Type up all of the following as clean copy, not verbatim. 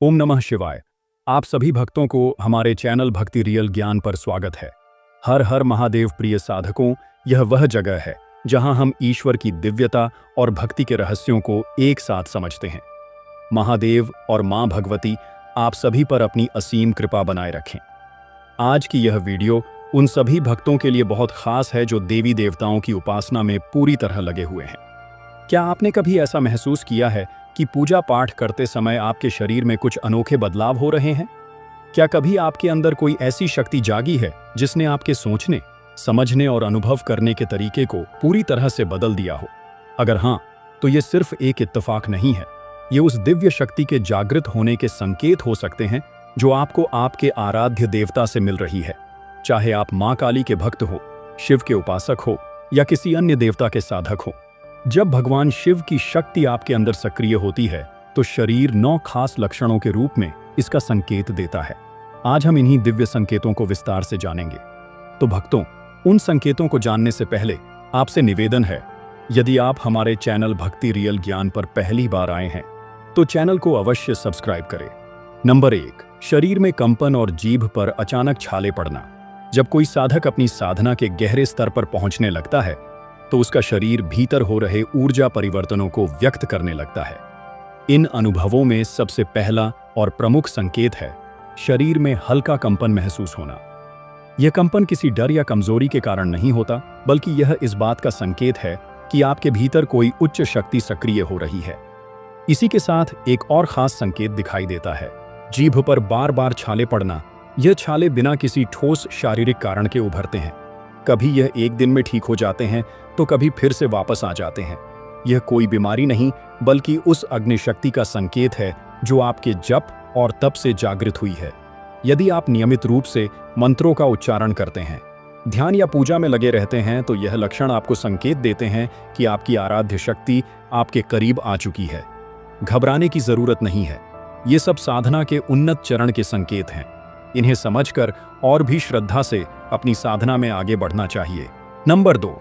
ओम नमः शिवाय। आप सभी भक्तों को हमारे चैनल भक्ति रियल ज्ञान पर स्वागत है। हर हर महादेव प्रिय साधकों, यह वह जगह है जहां हम ईश्वर की दिव्यता और भक्ति के रहस्यों को एक साथ समझते हैं। महादेव और मां भगवती आप सभी पर अपनी असीम कृपा बनाए रखें। आज की यह वीडियो उन सभी भक्तों के लिए बहुत खास है जो देवी देवताओं की उपासना में पूरी तरह लगे हुए हैं। क्या आपने कभी ऐसा महसूस किया है कि पूजा पाठ करते समय आपके शरीर में कुछ अनोखे बदलाव हो रहे हैं? क्या कभी आपके अंदर कोई ऐसी शक्ति जागी है जिसने आपके सोचने, समझने और अनुभव करने के तरीके को पूरी तरह से बदल दिया हो? अगर हाँ, तो ये सिर्फ एक इत्तेफाक नहीं है। ये उस दिव्य शक्ति के जागृत होने के संकेत हो सकते हैं जो आपको आपके आराध्य देवता से मिल रही है। चाहे आप मां काली के भक्त हो, शिव के उपासक हो या किसी अन्य देवता के साधक हो। जब भगवान शिव की शक्ति आपके अंदर सक्रिय होती है तो शरीर 9 खास लक्षणों के रूप में इसका संकेत देता है। आज हम इन्हीं दिव्य संकेतों को विस्तार से जानेंगे। तो भक्तों, उन संकेतों को जानने से पहले आपसे निवेदन है, यदि आप हमारे चैनल भक्ति रियल ज्ञान पर पहली बार आए हैं तो चैनल को अवश्य सब्सक्राइब करें। नंबर 1, शरीर में कंपन और जीभ पर अचानक छाले पड़ना। जब कोई साधक अपनी साधना के गहरे स्तर पर पहुंचने लगता है तो उसका शरीर भीतर हो रहे ऊर्जा परिवर्तनों को व्यक्त करने लगता है। इन अनुभवों में सबसे पहला और प्रमुख संकेत है शरीर में हल्का कंपन महसूस होना। यह कंपन किसी डर या कमजोरी के कारण नहीं होता, बल्कि यह इस बात का संकेत है कि आपके भीतर कोई उच्च शक्ति सक्रिय हो रही है। इसी के साथ एक और खास संकेत दिखाई देता है, जीभ पर बार बार छाले पड़ना। यह छाले बिना किसी ठोस शारीरिक कारण के उभरते हैं। कभी यह एक दिन में ठीक हो जाते हैं तो कभी फिर से वापस आ जाते हैं। यह कोई बीमारी नहीं, बल्कि उस अग्निशक्ति का संकेत है जो आपके जप और तप से जागृत हुई है। यदि आप नियमित रूप से मंत्रों का उच्चारण करते हैं, ध्यान या पूजा में लगे रहते हैं, तो यह लक्षण आपको संकेत देते हैं कि आपकी आराध्य शक्ति आपके करीब आ चुकी है। घबराने की जरूरत नहीं है। ये सब साधना के उन्नत चरण के संकेत हैं। इन्हें समझकर और भी श्रद्धा से अपनी साधना में आगे बढ़ना चाहिए। नंबर 2,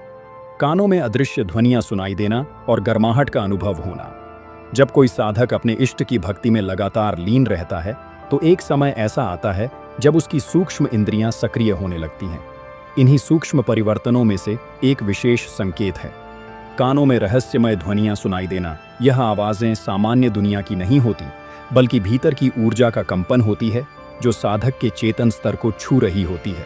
कानों में अदृश्य ध्वनियां सुनाई देना और गर्माहट का अनुभव होना। जब कोई साधक अपने इष्ट की भक्ति में लगातार लीन रहता है तो एक समय ऐसा आता है जब उसकी सूक्ष्म इंद्रियां सक्रिय होने लगती हैं। इन्हीं सूक्ष्म परिवर्तनों में से एक विशेष संकेत है कानों में रहस्यमय ध्वनियां सुनाई देना। यह आवाजें सामान्य दुनिया की नहीं होती, बल्कि भीतर की ऊर्जा का कंपन होती है जो साधक के चेतन स्तर को छू रही होती है।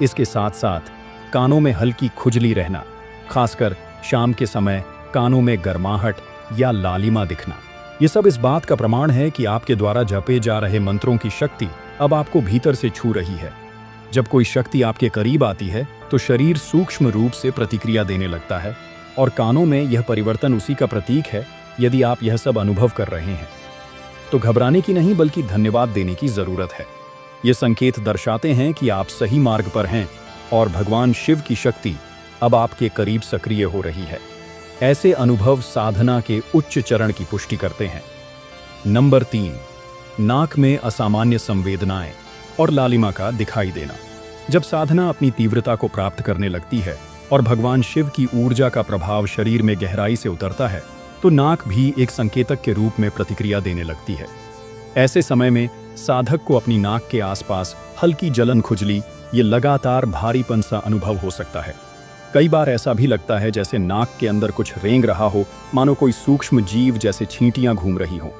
इसके साथ साथ कानों में हल्की खुजली रहना, खासकर शाम के समय कानों में गर्माहट या लालिमा दिखना, ये सब इस बात का प्रमाण है कि आपके द्वारा जपे जा रहे मंत्रों की शक्ति अब आपको भीतर से छू रही है। जब कोई शक्ति आपके करीब आती है तो शरीर सूक्ष्म रूप से प्रतिक्रिया देने लगता है और कानों में यह परिवर्तन उसी का प्रतीक है। यदि आप यह सब अनुभव कर रहे हैं तो घबराने की नहीं, बल्कि धन्यवाद देने की जरूरत है। ये संकेत दर्शाते हैं कि आप सही मार्ग पर हैं और भगवान शिव की शक्ति अब आपके करीब सक्रिय हो रही है। ऐसे अनुभव साधना के उच्च चरण की पुष्टि करते हैं। नंबर 3, नाक में असामान्य संवेदनाएं और लालिमा का दिखाई देना। जब साधना अपनी तीव्रता को प्राप्त करने लगती है और भगवान शिव की ऊर्जा का प्रभाव शरीर में गहराई से उतरता है तो नाक भी एक संकेतक के रूप में प्रतिक्रिया देने लगती है। ऐसे समय में साधक को अपनी नाक के आसपास हल्की जलन, खुजली, ये लगातार भारीपन सा अनुभव हो सकता है। कई बार ऐसा भी लगता है जैसे नाक के अंदर कुछ रेंग रहा हो, मानो कोई सूक्ष्म जीव जैसे चींटियां घूम रही हो।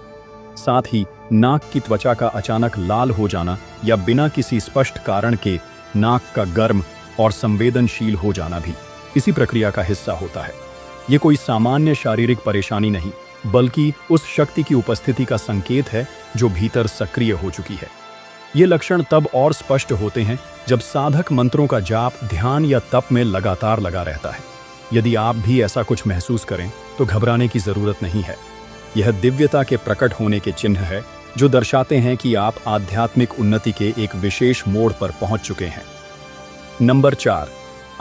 साथ ही नाक की त्वचा का अचानक लाल हो जाना या बिना किसी स्पष्ट कारण के नाक का गर्म और संवेदनशील हो जाना भी इसी प्रक्रिया का हिस्सा होता है। ये कोई सामान्य शारीरिक परेशानी नहीं, बल्कि उस शक्ति की उपस्थिति का संकेत है जो भीतर सक्रिय हो चुकी है। ये लक्षण तब और स्पष्ट होते हैं जब साधक मंत्रों का जाप, ध्यान या तप में लगातार लगा रहता है। यदि आप भी ऐसा कुछ महसूस करें तो घबराने की जरूरत नहीं है। यह दिव्यता के प्रकट होने के चिन्ह है जो दर्शाते हैं कि आप आध्यात्मिक उन्नति के एक विशेष मोड़ पर पहुंच चुके हैं। नंबर 4,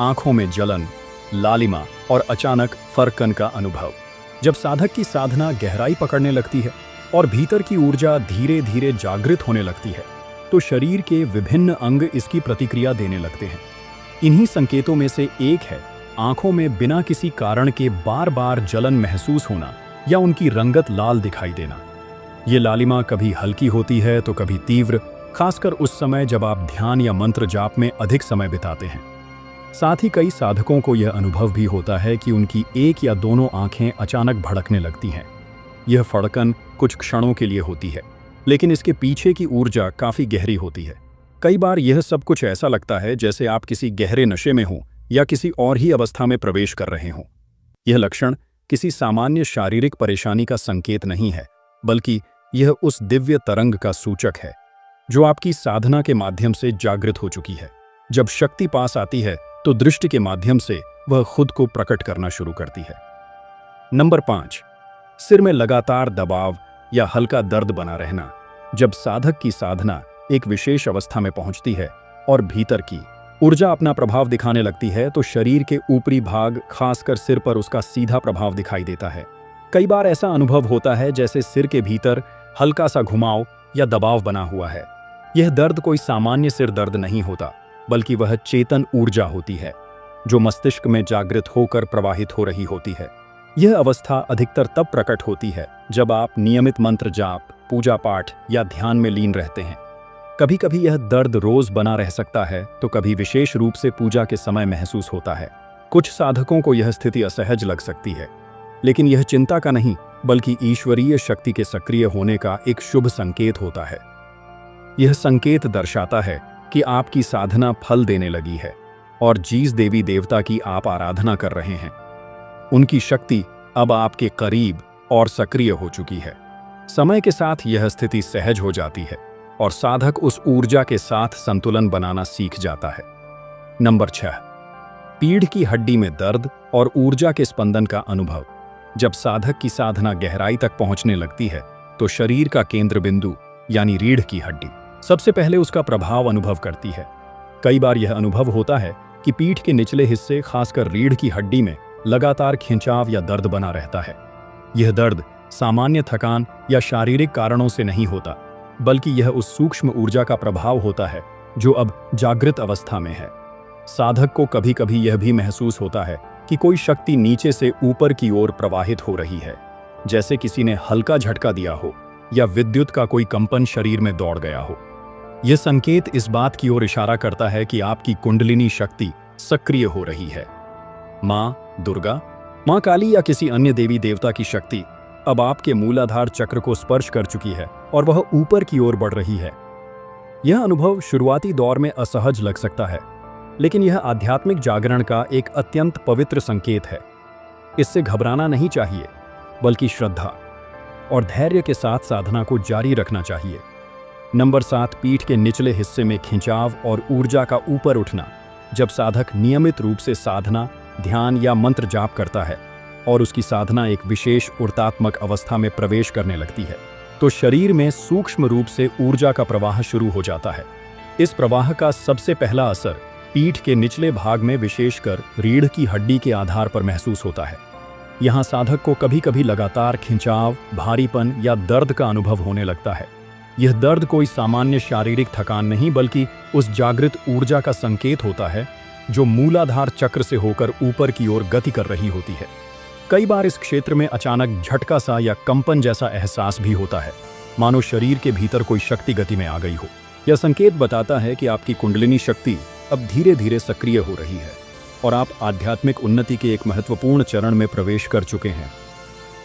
आंखों में जलन, लालिमा और अचानक फरकन का अनुभव। जब साधक की साधना गहराई पकड़ने लगती है और भीतर की ऊर्जा धीरे धीरे जागृत होने लगती है तो शरीर के विभिन्न अंग इसकी प्रतिक्रिया देने लगते हैं। इन्हीं संकेतों में से एक है आंखों में बिना किसी कारण के बार बार जलन महसूस होना या उनकी रंगत लाल दिखाई देना। ये लालिमा कभी हल्की होती है तो कभी तीव्र, खासकर उस समय जब आप ध्यान या मंत्र जाप में अधिक समय बिताते हैं। साथ ही कई साधकों को यह अनुभव भी होता है कि उनकी एक या दोनों आंखें अचानक भड़कने लगती हैं। यह फड़कन कुछ क्षणों के लिए होती है, लेकिन इसके पीछे की ऊर्जा काफी गहरी होती है। कई बार यह सब कुछ ऐसा लगता है जैसे आप किसी गहरे नशे में हों या किसी और ही अवस्था में प्रवेश कर रहे हों। यह लक्षण किसी सामान्य शारीरिक परेशानी का संकेत नहीं है, बल्कि यह उस दिव्य तरंग का सूचक है जो आपकी साधना के माध्यम से जागृत हो चुकी है। जब शक्ति पास आती है तो दृष्टि के माध्यम से वह खुद को प्रकट करना शुरू करती है। नंबर 5, सिर में लगातार दबाव या हल्का दर्द बना रहना। जब साधक की साधना एक विशेष अवस्था में पहुंचती है और भीतर की ऊर्जा अपना प्रभाव दिखाने लगती है तो शरीर के ऊपरी भाग, खासकर सिर पर उसका सीधा प्रभाव दिखाई देता है। कई बार ऐसा अनुभव होता है जैसे सिर के भीतर हल्का सा घुमाव या दबाव बना हुआ है। यह दर्द कोई सामान्य सिर दर्द नहीं होता, बल्कि वह चेतन ऊर्जा होती है जो मस्तिष्क में जागृत होकर प्रवाहित हो रही होती है। यह अवस्था अधिकतर तब प्रकट होती है जब आप नियमित मंत्र जाप, पूजा पाठ या ध्यान में लीन रहते हैं। कभी कभी यह दर्द रोज बना रह सकता है तो कभी विशेष रूप से पूजा के समय महसूस होता है। कुछ साधकों को यह स्थिति असहज लग सकती है, लेकिन यह चिंता का नहीं बल्कि ईश्वरीय शक्ति के सक्रिय होने का एक शुभ संकेत होता है। यह संकेत दर्शाता है कि आपकी साधना फल देने लगी है और जिस देवी देवता की आप आराधना कर रहे हैं उनकी शक्ति अब आपके करीब और सक्रिय हो चुकी है। समय के साथ यह स्थिति सहज हो जाती है और साधक उस ऊर्जा के साथ संतुलन बनाना सीख जाता है। नंबर 6, पीठ की हड्डी में दर्द और ऊर्जा के स्पंदन का अनुभव। जब साधक की साधना गहराई तक पहुंचने लगती है तो शरीर का केंद्र बिंदु यानी रीढ़ की हड्डी सबसे पहले उसका प्रभाव अनुभव करती है। कई बार यह अनुभव होता है कि पीठ के निचले हिस्से, खासकर रीढ़ की हड्डी में लगातार खिंचाव या दर्द बना रहता है। यह दर्द सामान्य थकान या शारीरिक कारणों से नहीं होता, बल्कि यह उस सूक्ष्म ऊर्जा का प्रभाव होता है जो अब जागृत अवस्था में है। साधक को कभी कभी यह भी महसूस होता है कि कोई शक्ति नीचे से ऊपर की ओर प्रवाहित हो रही है, जैसे किसी ने हल्का झटका दिया हो या विद्युत का कोई कंपन शरीर में दौड़ गया हो। यह संकेत इस बात की ओर इशारा करता है कि आपकी कुंडलिनी शक्ति सक्रिय हो रही है। माँ दुर्गा, माँ काली या किसी अन्य देवी देवता की शक्ति अब आपके मूलाधार चक्र को स्पर्श कर चुकी है और वह ऊपर की ओर बढ़ रही है। यह अनुभव शुरुआती दौर में असहज लग सकता है, लेकिन यह आध्यात्मिक जागरण का एक अत्यंत पवित्र संकेत है। इससे घबराना नहीं चाहिए, बल्कि श्रद्धा और धैर्य के साथ साधना को जारी रखना चाहिए। नंबर 7, पीठ के निचले हिस्से में खिंचाव और ऊर्जा का ऊपर उठना। जब साधक नियमित रूप से साधना, ध्यान या मंत्र जाप करता है और उसकी साधना एक विशेष ऊर्जात्मक अवस्था में प्रवेश करने लगती है, तो शरीर में सूक्ष्म रूप से ऊर्जा का प्रवाह शुरू हो जाता है। इस प्रवाह का सबसे पहला असर पीठ के निचले भाग में, विशेषकर रीढ़ की हड्डी के आधार पर महसूस होता है। यहाँ साधक को कभी कभी लगातार खिंचाव, भारीपन या दर्द का अनुभव होने लगता है। यह दर्द कोई सामान्य शारीरिक थकान नहीं, बल्कि उस जागृत ऊर्जा का संकेत होता है जो मूलाधार चक्र से होकर ऊपर की ओर गति कर रही होती है। कई बार इस क्षेत्र में अचानक झटका सा या कंपन जैसा एहसास भी होता है, मानो शरीर के भीतर कोई शक्ति गति में आ गई हो। यह संकेत बताता है कि आपकी कुंडलिनी शक्ति अब धीरे धीरे सक्रिय हो रही है और आप आध्यात्मिक उन्नति के एक महत्वपूर्ण चरण में प्रवेश कर चुके हैं।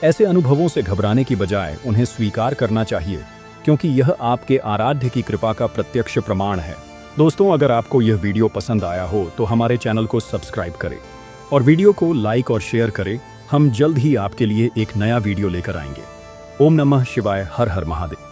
ऐसे अनुभवों से घबराने की बजाय उन्हें स्वीकार करना चाहिए, क्योंकि यह आपके आराध्य की कृपा का प्रत्यक्ष प्रमाण है। दोस्तों, अगर आपको यह वीडियो पसंद आया हो तो हमारे चैनल को सब्सक्राइब करें और वीडियो को लाइक और शेयर करें। हम जल्द ही आपके लिए एक नया वीडियो लेकर आएंगे। ओम नमः शिवाय। हर हर महादेव।